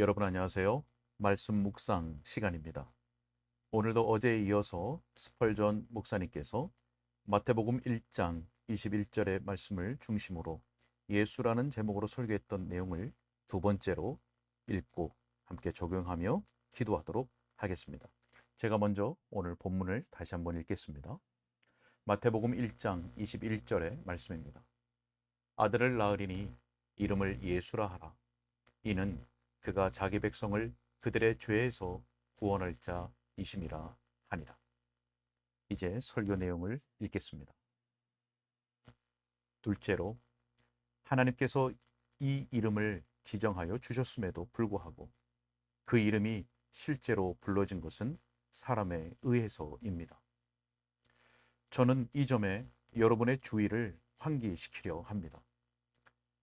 여러분 안녕하세요. 말씀 묵상 시간입니다. 오늘도 어제에 이어서 스펄전 목사님께서 마태복음 1장 21절의 말씀을 중심으로 예수라는 제목으로 설교했던 내용을 두 번째로 읽고 함께 적용하며 기도하도록 하겠습니다. 제가 먼저 오늘 본문을 다시 한번 읽겠습니다. 마태복음 1장 21절의 말씀입니다. 아들을 낳으리니 이름을 예수라 하라. 이는 그가 자기 백성을 그들의 죄에서 구원할 자이심이라 하니라. 이제 설교 내용을 읽겠습니다. 둘째로, 하나님께서 이 이름을 지정하여 주셨음에도 불구하고 그 이름이 실제로 불러진 것은 사람에 의해서입니다. 저는 이 점에 여러분의 주의를 환기시키려 합니다.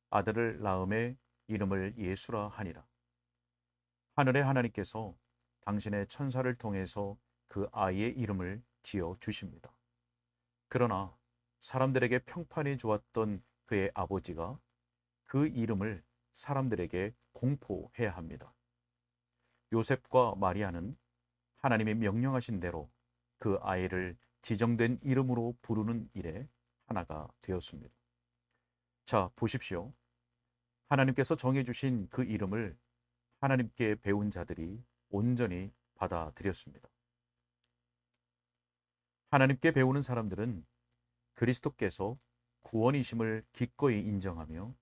아들을 낳음에 이름을 예수라 하니라. 하늘의 하나님께서 당신의 천사를 통해서 그 아이의 이름을 지어 주십니다. 그러나 사람들에게 평판이 좋았던 그의 아버지가 그 이름을 사람들에게 공포해야 합니다. 요셉과 마리아는 하나님이 명령하신 대로 그 아이를 지정된 이름으로 부르는 일에 하나가 되었습니다. 자, 보십시오. 하나님께서 정해주신 그 이름을 하나님께 배운 자들이 온전히 받아들였습니다. 하나님께 배우는 사람들은 그리스도께서 구원이심을 기꺼이 인정하며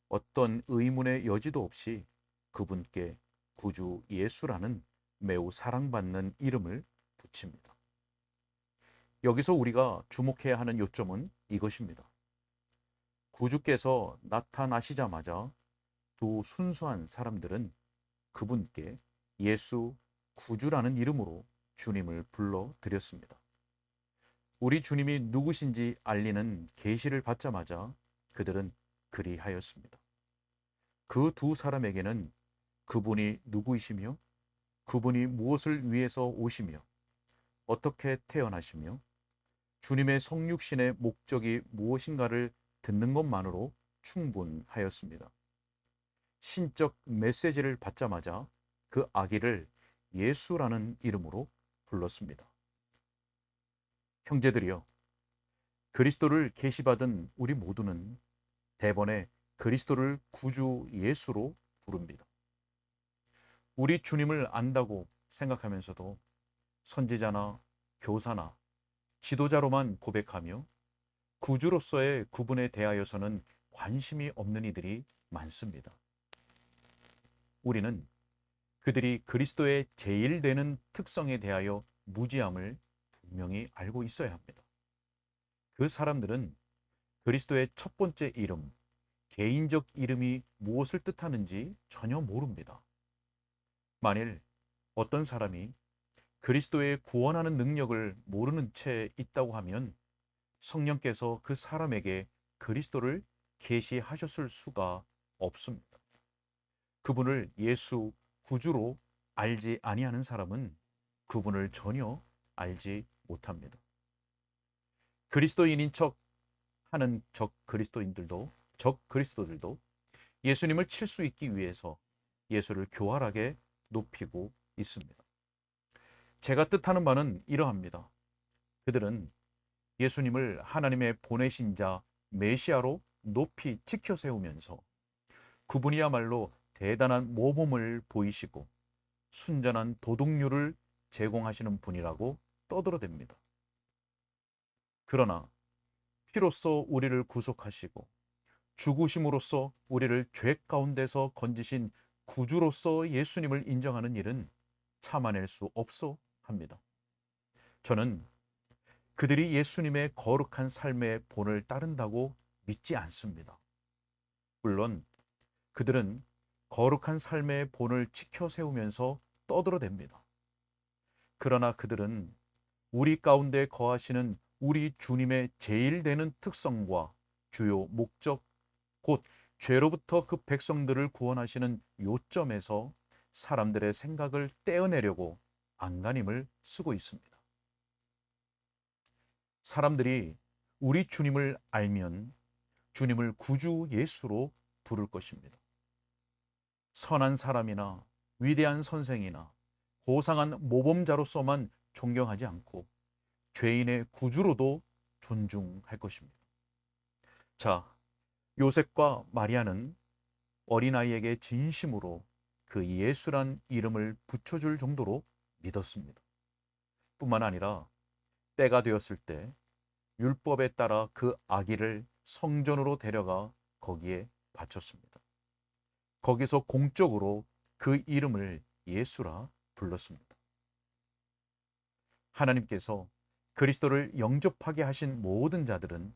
어떤 의문의 여지도 없이 그분께 구주 예수라는 매우 사랑받는 이름을 붙입니다. 여기서 우리가 주목해야 하는 요점은 이것입니다. 구주께서 나타나시자마자 두 순수한 사람들은 그분께 예수 구주라는 이름으로 주님을 불러드렸습니다. 우리 주님이 누구신지 알리는 계시를 받자마자 그들은 그리하였습니다. 그 두 사람에게는 그분이 누구이시며 그분이 무엇을 위해서 오시며 어떻게 태어나시며 주님의 성육신의 목적이 무엇인가를 듣는 것만으로 충분하였습니다. 신적 메시지를 받자마자 그 아기를 예수라는 이름으로 불렀습니다. 형제들이여, 그리스도를 계시받은 우리 모두는 대번에 그리스도를 구주 예수로 부릅니다. 우리 주님을 안다고 생각하면서도 선지자나 교사나 지도자로만 고백하며 구주로서의 그분에 대하여서는 관심이 없는 이들이 많습니다. 우리는 그들이 그리스도의 제일되는 특성에 대하여 무지함을 분명히 알고 있어야 합니다. 그 사람들은 그리스도의 첫 번째 이름, 개인적 이름이 무엇을 뜻하는지 전혀 모릅니다. 만일 어떤 사람이 그리스도의 구원하는 능력을 모르는 채 있다고 하면 성령께서 그 사람에게 그리스도를 계시하셨을 수가 없습니다. 그분을 예수 구주로 알지 아니하는 사람은 그분을 전혀 알지 못합니다. 그리스도인인 척 하는 적 그리스도들도 예수님을 칠 수 있기 위해서 예수를 교활하게 높이고 있습니다. 제가 뜻하는 바는 이러합니다. 그들은 예수님을 하나님의 보내신 자 메시아로 높이 지켜 세우면서 그분이야말로 대단한 모범을 보이시고 순전한 도덕률을 제공하시는 분이라고 떠들어댑니다. 그러나 피로써 우리를 구속하시고 죽으심으로써 우리를 죄 가운데서 건지신 구주로서 예수님을 인정하는 일은 참아낼 수 없어 합니다. 저는 그들이 예수님의 거룩한 삶의 본을 따른다고 믿지 않습니다. 물론 그들은 거룩한 삶의 본을 지켜 세우면서 떠들어댑니다. 그러나 그들은 우리 가운데 거하시는 우리 주님의 제일 되는 특성과 주요 목적, 곧 죄로부터 그 백성들을 구원하시는 요점에서 사람들의 생각을 떼어내려고 안간힘을 쓰고 있습니다. 사람들이 우리 주님을 알면 주님을 구주 예수로 부를 것입니다. 선한 사람이나 위대한 선생이나 고상한 모범자로서만 존경하지 않고 죄인의 구주로도 존중할 것입니다. 자, 요셉과 마리아는 어린아이에게 진심으로 그 예수란 이름을 붙여줄 정도로 믿었습니다. 뿐만 아니라 때가 되었을 때 율법에 따라 그 아기를 성전으로 데려가 거기에 바쳤습니다. 거기서 공적으로 그 이름을 예수라 불렀습니다. 하나님께서 그리스도를 영접하게 하신 모든 자들은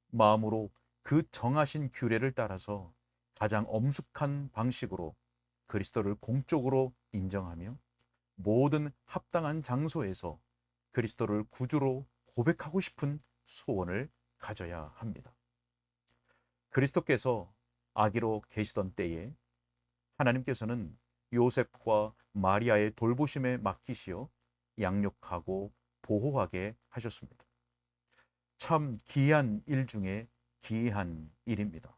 마음으로 그 정하신 규례를 따라서 가장 엄숙한 방식으로 그리스도를 공적으로 인정하며 모든 합당한 장소에서 그리스도를 구주로 고백하고 싶은 소원을 가져야 합니다. 그리스도께서 아기로 계시던 때에 하나님께서는 요셉과 마리아의 돌보심에 맡기시어 양육하고 보호하게 하셨습니다. 참 귀한 일 중에 귀한 일입니다.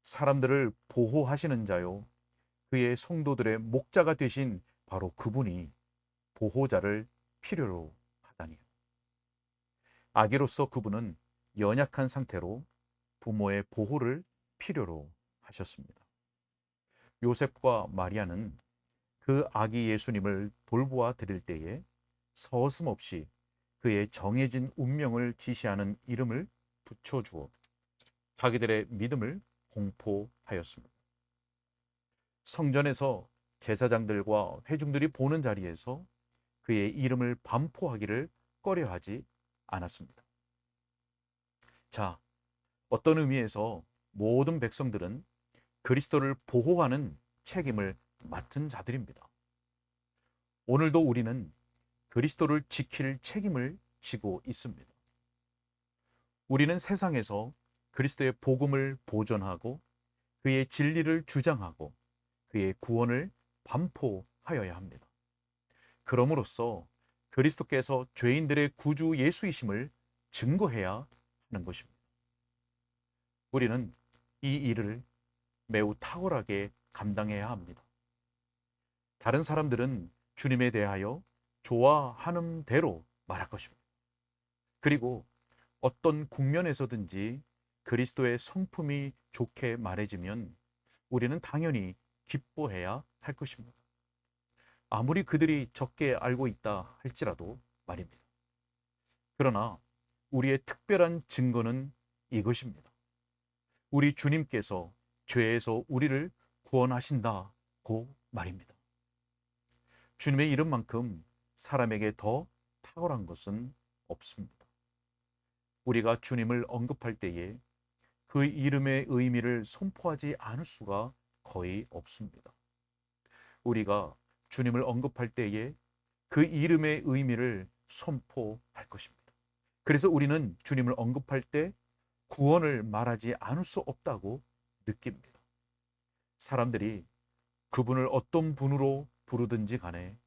사람들을 보호하시는 자요, 그의 성도들의 목자가 되신 바로 그분이 보호자를 필요로 하다니요. 아기로서 그분은 연약한 상태로 부모의 보호를 필요로 하셨습니다. 요셉과 마리아는 그 아기 예수님을 돌보아 드릴 때에 서슴없이 그의 정해진 운명을 지시하는 이름을 붙여주어 자기들의 믿음을 공포하였습니다. 성전에서 제사장들과 회중들이 보는 자리에서 그의 이름을 반포하기를 꺼려하지 않았습니다. 자, 어떤 의미에서 모든 백성들은 그리스도를 보호하는 책임을 맡은 자들입니다. 오늘도 우리는 그리스도를 지킬 책임을 지고 있습니다. 우리는 세상에서 그리스도의 복음을 보존하고 그의 진리를 주장하고 그의 구원을 반포하여야 합니다. 그럼으로써 그리스도께서 죄인들의 구주 예수이심을 증거해야 하는 것입니다. 우리는 이 일을 매우 탁월하게 감당해야 합니다. 다른 사람들은 주님에 대하여 좋아하는 대로 말할 것입니다. 그리고 어떤 국면에서든지 그리스도의 성품이 좋게 말해지면 우리는 당연히 기뻐해야 할 것입니다. 아무리 그들이 적게 알고 있다 할지라도 말입니다. 그러나 우리의 특별한 증거는 이것입니다. 우리 주님께서 죄에서 우리를 구원하신다고 말입니다. 주님의 이름만큼 사람에게 더 탁월한 것은 없습니다. 우리가 주님을 언급할 때에 그 이름의 의미를 선포하지 않을 수가 거의 없습니다. 우리가 주님을 언급할 때에 그 이름의 의미를 선포할 것입니다. 그래서 우리는 주님을 언급할 때 구원을 말하지 않을 수 없다고 느낍니다. 사람들이 그분을 어떤 분으로 부르든지 간에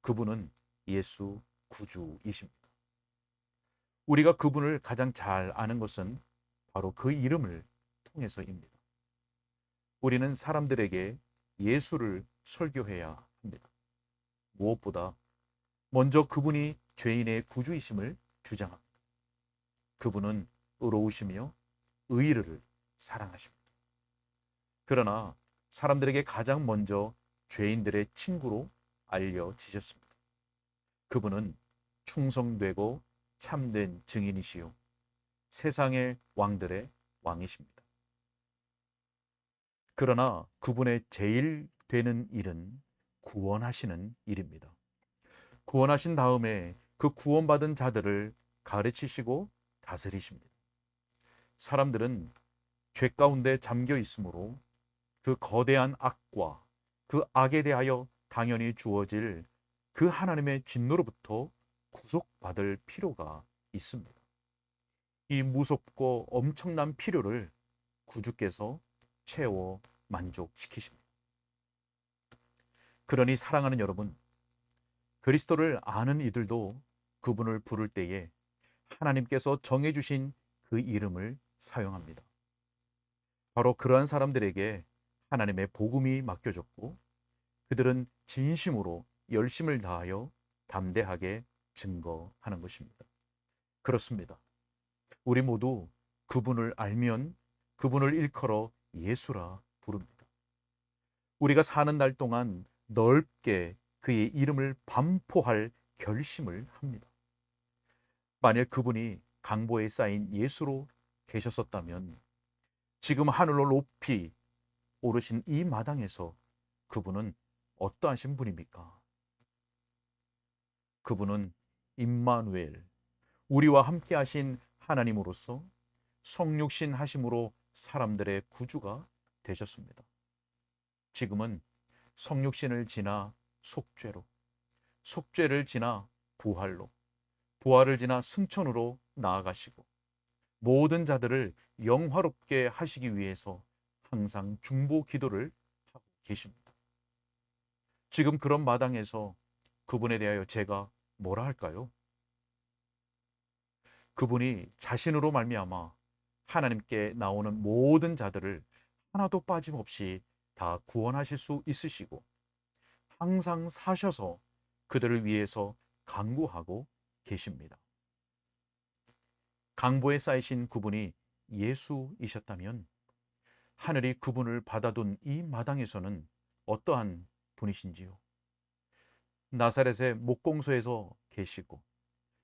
그분은 예수 구주이십니다. 우리가 그분을 가장 잘 아는 것은 바로 그 이름을 통해서입니다. 우리는 사람들에게 예수를 설교해야 합니다. 무엇보다 먼저 그분이 죄인의 구주이심을 주장합니다. 그분은 의로우시며 의를 사랑하십니다. 그러나 사람들에게 가장 먼저 죄인들의 친구로 알려지셨습니다. 그분은 충성되고 참된 증인이시요 세상의 왕들의 왕이십니다. 그러나 그분의 제일 되는 일은 구원하시는 일입니다. 구원하신 다음에 그 구원받은 자들을 가르치시고 다스리십니다. 사람들은 죄 가운데 잠겨 있으므로 그 거대한 악과 그 악에 대하여 당연히 주어질 그 하나님의 진노로부터 구속받을 필요가 있습니다. 이 무섭고 엄청난 필요를 구주께서 채워 만족시키십니다. 그러니 사랑하는 여러분, 그리스도를 아는 이들도 그분을 부를 때에 하나님께서 정해주신 그 이름을 사용합니다. 바로 그러한 사람들에게 하나님의 복음이 맡겨졌고 그들은 진심으로 열심을 다하여 담대하게 증거하는 것입니다. 그렇습니다. 우리 모두 그분을 알면 그분을 일컬어 예수라 부릅니다. 우리가 사는 날 동안 넓게 그의 이름을 반포할 결심을 합니다. 만일 그분이 강보에 쌓인 예수로 계셨었다면 지금 하늘로 높이 오르신 이 마당에서 그분은 어떠하신 분입니까? 그분은 임마누엘, 우리와 함께 하신 하나님으로서 성육신 하심으로 사람들의 구주가 되셨습니다. 지금은 성육신을 지나 속죄로, 속죄를 지나 부활로, 부활을 지나 승천으로 나아가시고 모든 자들을 영화롭게 하시기 위해서 항상 중보 기도를 하고 계십니다. 지금 그런 마당에서 그분에 대하여 제가 뭐라 할까요? 그분이 자신으로 말미암아 하나님께 나오는 모든 자들을 하나도 빠짐없이 다 구원하실 수 있으시고 항상 사셔서 그들을 위해서 간구하고 계십니다. 강보에 쌓이신 그분이 예수이셨다면 하늘이 그분을 받아둔 이 마당에서는 어떠한 분이신지요? 나사렛의 목공소에서 계시고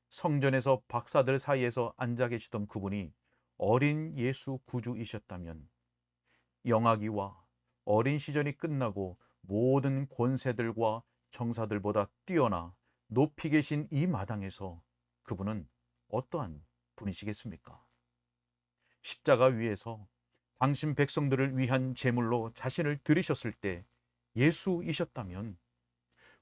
성전에서 박사들 사이에서 앉아 계시던 그분이 어린 예수 구주이셨다면 영아기와 어린 시절이 끝나고 모든 권세들과 정사들보다 뛰어나 높이 계신 이 마당에서 그분은 어떠한 분이시겠습니까? 십자가 위에서 당신 백성들을 위한 제물로 자신을 드리셨을 때 예수이셨다면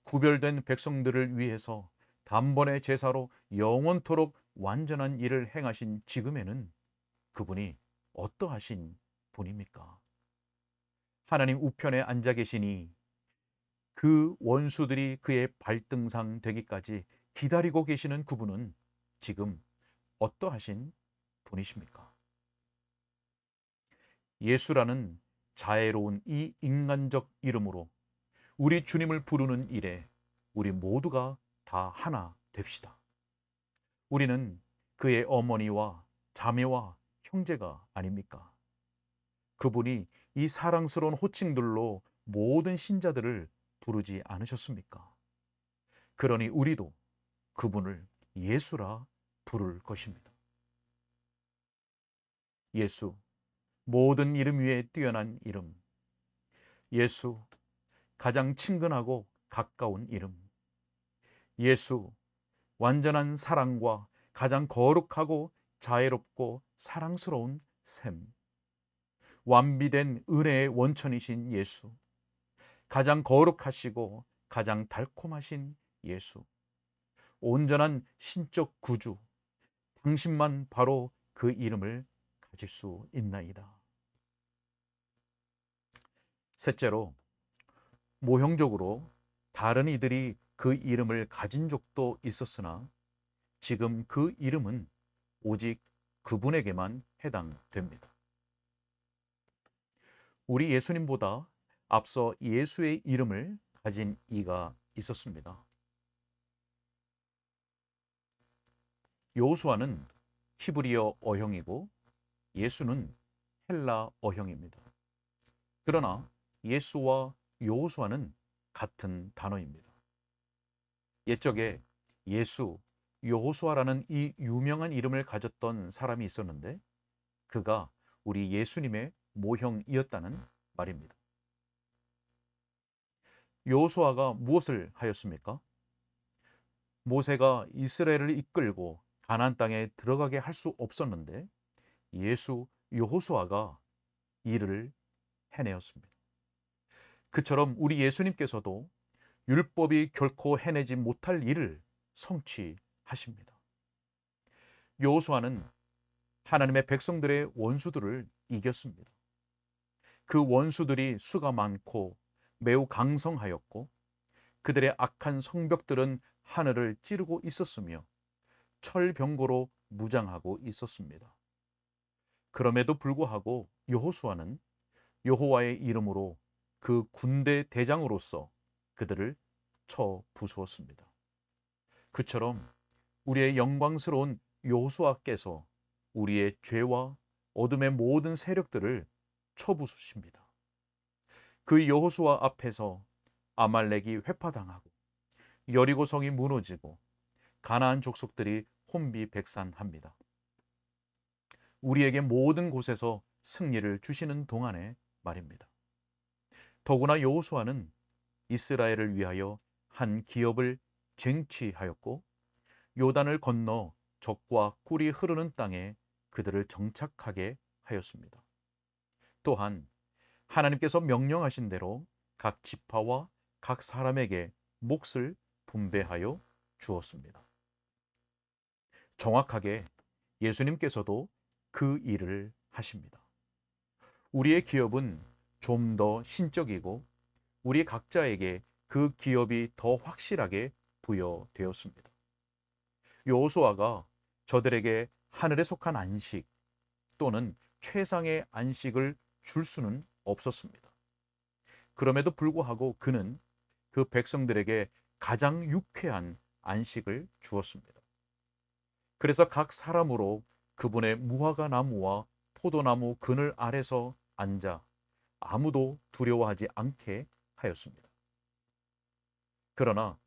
구별된 백성들을 위해서 단번의 제사로 영원토록 완전한 일을 행하신 지금에는 그분이 어떠하신 분입니까? 하나님 우편에 앉아 계시니 그 원수들이 그의 발등상 되기까지 기다리고 계시는 그분은 지금 어떠하신 분이십니까? 예수라는 자애로운 이 인간적 이름으로 우리 주님을 부르는 일에 우리 모두가 다 하나 됩시다. 우리는 그의 어머니와 자매와 형제가 아닙니까? 그분이 이 사랑스러운 호칭들로 모든 신자들을 부르지 않으셨습니까? 그러니 우리도 그분을 예수라 부를 것입니다. 예수, 모든 이름 위에 뛰어난 이름. 예수, 가장 친근하고 가까운 이름. 예수, 완전한 사랑과 가장 거룩하고 자애롭고 사랑스러운 샘. 완비된 은혜의 원천이신 예수. 가장 거룩하시고 가장 달콤하신 예수. 온전한 신적 구주. 당신만 바로 그 이름을 가질 수 있나이다. 셋째로, 모형적으로 다른 이들이 그 이름을 가진 적도 있었으나 지금 그 이름은 오직 그분에게만 해당됩니다. 우리 예수님보다 앞서 예수의 이름을 가진 이가 있었습니다. 여호수아는 히브리어 어형이고 예수는 헬라 어형입니다. 그러나 예수와 여호수아는 같은 단어입니다. 옛적에 예수, 여호수아라는 이 유명한 이름을 가졌던 사람이 있었는데 그가 우리 예수님의 모형이었다는 말입니다. 여호수아가 무엇을 하였습니까? 모세가 이스라엘을 이끌고 가나안 땅에 들어가게 할 수 없었는데 예수 여호수아가 일을 해내었습니다. 그처럼 우리 예수님께서도 율법이 결코 해내지 못할 일을 성취하십니다. 여호수아는 하나님의 백성들의 원수들을 이겼습니다. 그 원수들이 수가 많고 매우 강성하였고 그들의 악한 성벽들은 하늘을 찌르고 있었으며 철병거로 무장하고 있었습니다. 그럼에도 불구하고 여호수아는 여호와의 이름으로 그 군대 대장으로서 그들을 쳐 부수었습니다. 그처럼 우리의 영광스러운 여호수아께서 우리의 죄와 어둠의 모든 세력들을 쳐부수십니다. 그 여호수아 앞에서 아말렉이 회파당하고 여리고성이 무너지고 가나안 족속들이 혼비백산합니다. 우리에게 모든 곳에서 승리를 주시는 동안에 말입니다. 더구나 여호수아는 이스라엘을 위하여 한 기업을 쟁취하였고 요단을 건너 적과 꿀이 흐르는 땅에 그들을 정착하게 하였습니다. 또한 하나님께서 명령하신 대로 각 지파와 각 사람에게 몫을 분배하여 주었습니다. 정확하게 예수님께서도 그 일을 하십니다. 우리의 기업은 좀 더 신적이고 우리 각자에게 그 기업이 더 확실하게 부여되었습니다. 여호수아가 저들에게 하늘에 속한 안식 또는 최상의 안식을 줄 수는 없었습니다. 그럼에도 불구하고 그는 그 백성들에게 가장 유쾌한 안식을 주었습니다. 그래서 각 사람으로 그분의 무화과 나무와 포도나무 그늘 아래서 앉아 아무도 두려워하지 않게 하였습니다. 그러나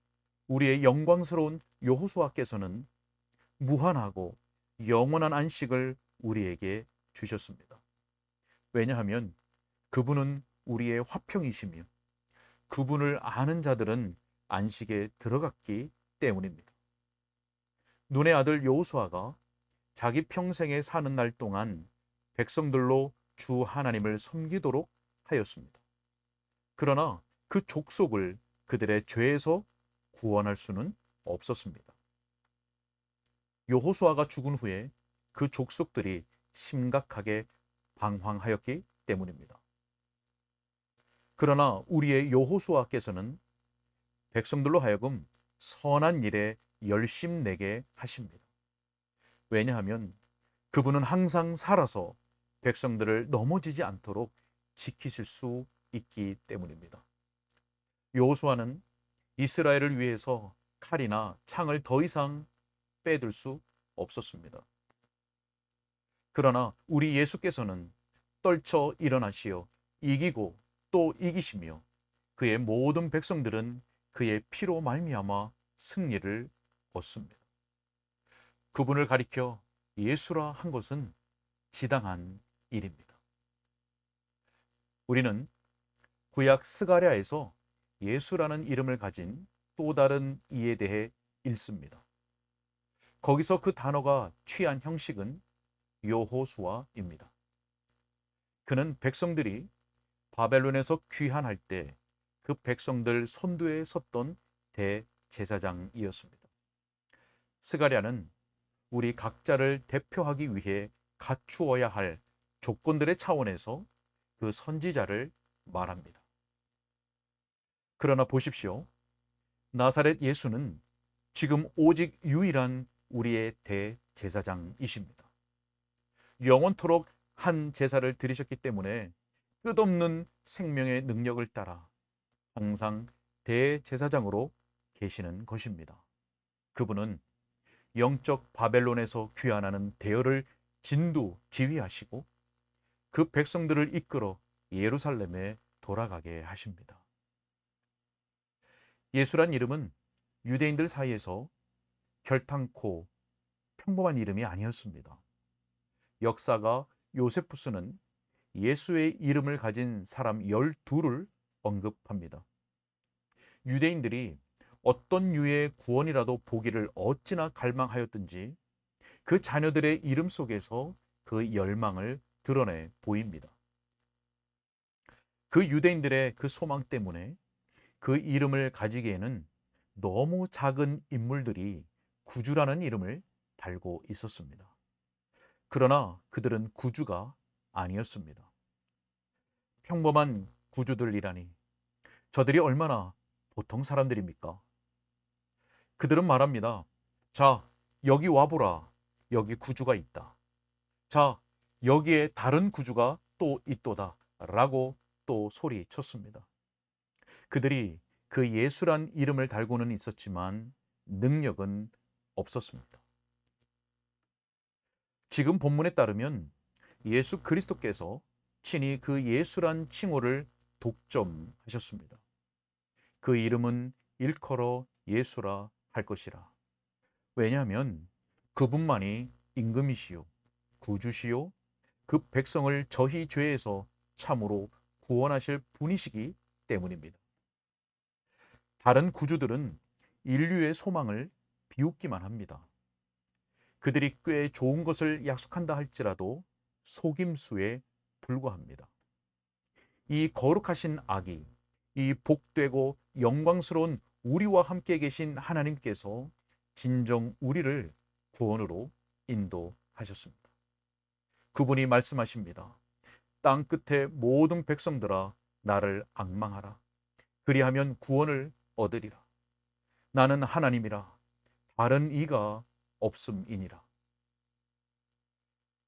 우리의 영광스러운 여호수아께서는 무한하고 영원한 안식을 우리에게 주셨습니다. 왜냐하면 그분은 우리의 화평이시며 그분을 아는 자들은 안식에 들어갔기 때문입니다. 눈의 아들 여호수아가 자기 평생에 사는 날 동안 백성들로 주 하나님을 섬기도록 하였습니다. 그러나 그 족속을 그들의 죄에서 구원할 수는 없었습니다. 여호수아가 죽은 후에 그 족속들이 심각하게 방황하였기 때문입니다. 그러나 우리의 여호수아께서는 백성들로 하여금 선한 일에 열심내게 하십니다. 왜냐하면 그분은 항상 살아서 백성들을 넘어지지 않도록 지키실 수 있기 때문입니다. 여호수아는 이스라엘을 위해서 칼이나 창을 더 이상 빼들 수 없었습니다. 그러나 우리 예수께서는 떨쳐 일어나시어 이기고 또 이기시며 그의 모든 백성들은 그의 피로 말미암아 승리를 얻습니다. 그분을 가리켜 예수라 한 것은 지당한 일입니다. 우리는 구약 스가랴에서 예수라는 이름을 가진 또 다른 이에 대해 읽습니다. 거기서 그 단어가 취한 형식은 여호수아입니다. 그는 백성들이 바벨론에서 귀환할 때 그 백성들 선두에 섰던 대제사장이었습니다. 스가랴는 우리 각자를 대표하기 위해 갖추어야 할 조건들의 차원에서 그 선지자를 말합니다. 그러나 보십시오. 나사렛 예수는 지금 오직 유일한 우리의 대제사장이십니다. 영원토록 한 제사를 드리셨기 때문에 끝없는 생명의 능력을 따라 항상 대제사장으로 계시는 것입니다. 그분은 영적 바벨론에서 귀환하는 대열을 진두지휘하시고 그 백성들을 이끌어 예루살렘에 돌아가게 하십니다. 예수란 이름은 유대인들 사이에서 결탄코 평범한 이름이 아니었습니다. 역사가 요세푸스는 예수의 이름을 가진 사람 12를 언급합니다. 유대인들이 어떤 유의 구원이라도 보기를 어찌나 갈망하였든지 그 자녀들의 이름 속에서 그 열망을 드러내 보입니다. 그 유대인들의 그 소망 때문에 그 이름을 가지기에는 너무 작은 인물들이 구주라는 이름을 달고 있었습니다. 그러나 그들은 구주가 아니었습니다. 평범한 구주들이라니 저들이 얼마나 보통 사람들입니까? 그들은 말합니다. 자, 여기 와보라. 여기 구주가 있다. 자, 여기에 다른 구주가 또 있도다. 라고 또 소리쳤습니다. 그들이 그 예수란 이름을 달고는 있었지만 능력은 없었습니다. 지금 본문에 따르면 예수 그리스도께서 친히 그 예수란 칭호를 독점하셨습니다. 그 이름은 일컬어 예수라 할 것이라. 왜냐하면 그분만이 임금이시요 구주시요 그 백성을 저희 죄에서 참으로 구원하실 분이시기 때문입니다. 다른 구주들은 인류의 소망을 비웃기만 합니다. 그들이 꽤 좋은 것을 약속한다 할지라도 속임수에 불과합니다. 이 거룩하신 아기, 이 복되고 영광스러운 우리와 함께 계신 하나님께서 진정 우리를 구원으로 인도하셨습니다. 그분이 말씀하십니다. 땅 끝의 모든 백성들아 나를 앙망하라. 그리하면 구원을 얻으리라. 나는 하나님이라 다른 이가 없음이니라.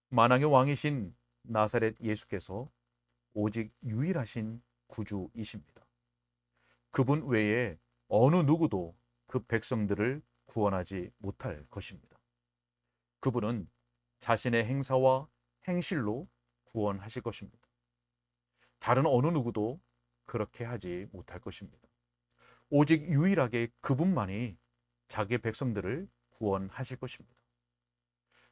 만왕의 왕이신 나사렛 예수께서 오직 유일하신 구주이십니다. 그분 외에 어느 누구도 그 백성들을 구원하지 못할 것입니다. 그분은 자신의 행사와 행실로 구원하실 것입니다. 다른 어느 누구도 그렇게 하지 못할 것입니다. 오직 유일하게 그분만이 자기 백성들을 구원하실 것입니다.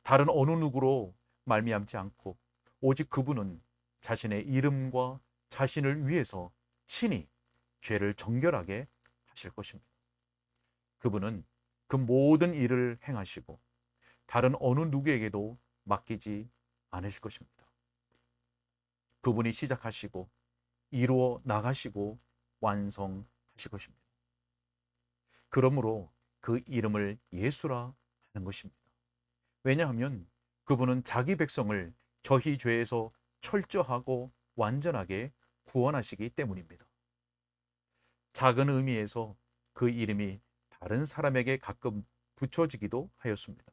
다른 어느 누구로 말미암지 않고 오직 그분은 자신의 이름과 자신을 위해서 친히 죄를 정결하게 하실 것입니다. 그분은 그 모든 일을 행하시고 다른 어느 누구에게도 맡기지 않으실 것입니다. 그분이 시작하시고 이루어 나가시고 완성하실 것입니다. 그러므로 그 이름을 예수라 하는 것입니다. 왜냐하면 그분은 자기 백성을 저희 죄에서 철저하고 완전하게 구원하시기 때문입니다. 작은 의미에서 그 이름이 다른 사람에게 가끔 붙여지기도 하였습니다.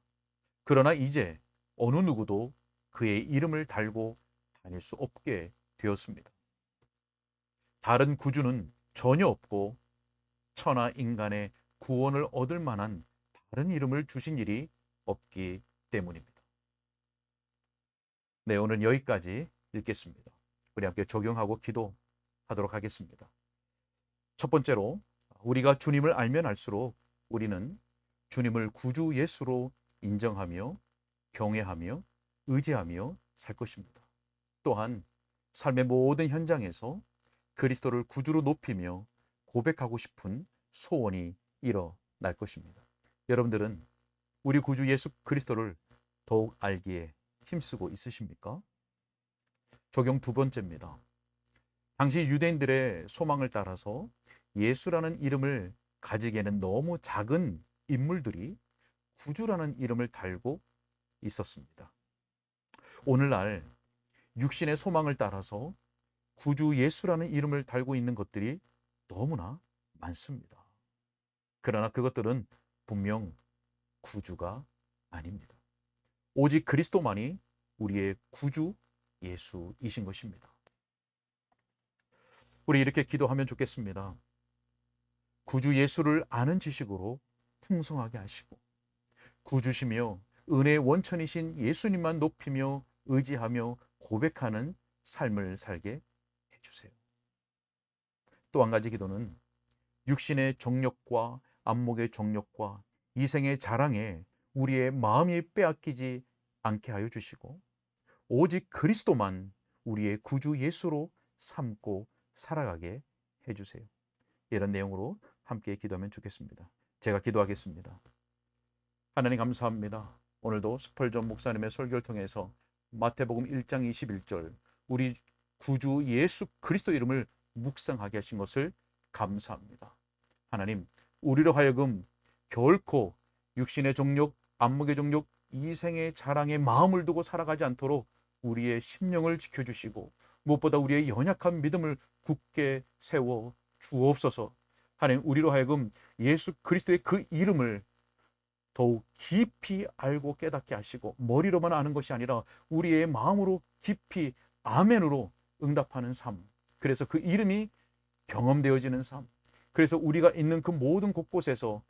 그러나 이제 어느 누구도 그의 이름을 달고 다닐 수 없게 되었습니다. 다른 구주는 전혀 없고 천하 인간의 구원을 얻을 만한 다른 이름을 주신 일이 없기 때문입니다. 네, 오늘 여기까지 읽겠습니다. 우리 함께 적용하고 기도하도록 하겠습니다. 첫 번째로 우리가 주님을 알면 알수록 우리는 주님을 구주 예수로 인정하며 경외하며 의지하며 살 것입니다. 또한 삶의 모든 현장에서 그리스도를 구주로 높이며 고백하고 싶은 소원이 일어날 것입니다. 여러분들은 우리 구주 예수 그리스도를 더욱 알기에 힘쓰고 있으십니까? 적용 두 번째입니다. 당시 유대인들의 소망을 따라서 예수라는 이름을 가지기에는 너무 작은 인물들이 구주라는 이름을 달고 있었습니다. 오늘날 육신의 소망을 따라서 구주 예수라는 이름을 달고 있는 것들이 너무나 많습니다. 그러나 그것들은 분명 구주가 아닙니다. 오직 그리스도만이 우리의 구주 예수이신 것입니다. 우리 이렇게 기도하면 좋겠습니다. 구주 예수를 아는 지식으로 풍성하게 하시고 구주시며 은혜의 원천이신 예수님만 높이며 의지하며 고백하는 삶을 살게 해주세요. 또 한 가지 기도는 육신의 정욕과 안목의 정욕과 이생의 자랑에 우리의 마음이 빼앗기지 않게 하여 주시고 오직 그리스도만 우리의 구주 예수로 삼고 살아가게 해주세요. 이런 내용으로 함께 기도하면 좋겠습니다. 제가 기도하겠습니다. 하나님 감사합니다. 오늘도 스펄전 목사님의 설교를 통해서 마태복음 1장 21절 우리 구주 예수 그리스도 이름을 묵상하게 하신 것을 감사합니다. 하나님, 우리로 하여금 결코 육신의 정욕, 안목의 정욕, 이생의 자랑에 마음을 두고 살아가지 않도록 우리의 심령을 지켜주시고 무엇보다 우리의 연약한 믿음을 굳게 세워 주옵소서. 하나님, 우리로 하여금 예수 그리스도의 그 이름을 더욱 깊이 알고 깨닫게 하시고 머리로만 아는 것이 아니라 우리의 마음으로 깊이 아멘으로 응답하는 삶. 그래서 그 이름이 경험되어지는 삶. 그래서 우리가 있는 그 모든 곳곳에서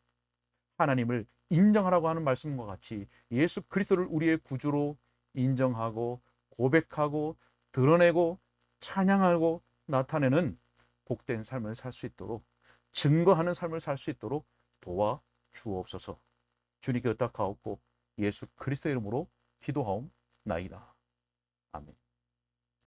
하나님을 인정하라고 하는 말씀과 같이 예수 그리스도를 우리의 구주로 인정하고 고백하고 드러내고 찬양하고 나타내는 복된 삶을 살 수 있도록, 증거하는 삶을 살 수 있도록 도와 주옵소서. 주님께 의탁하옵고 예수 그리스도의 이름으로 기도하옵나이다. 아멘.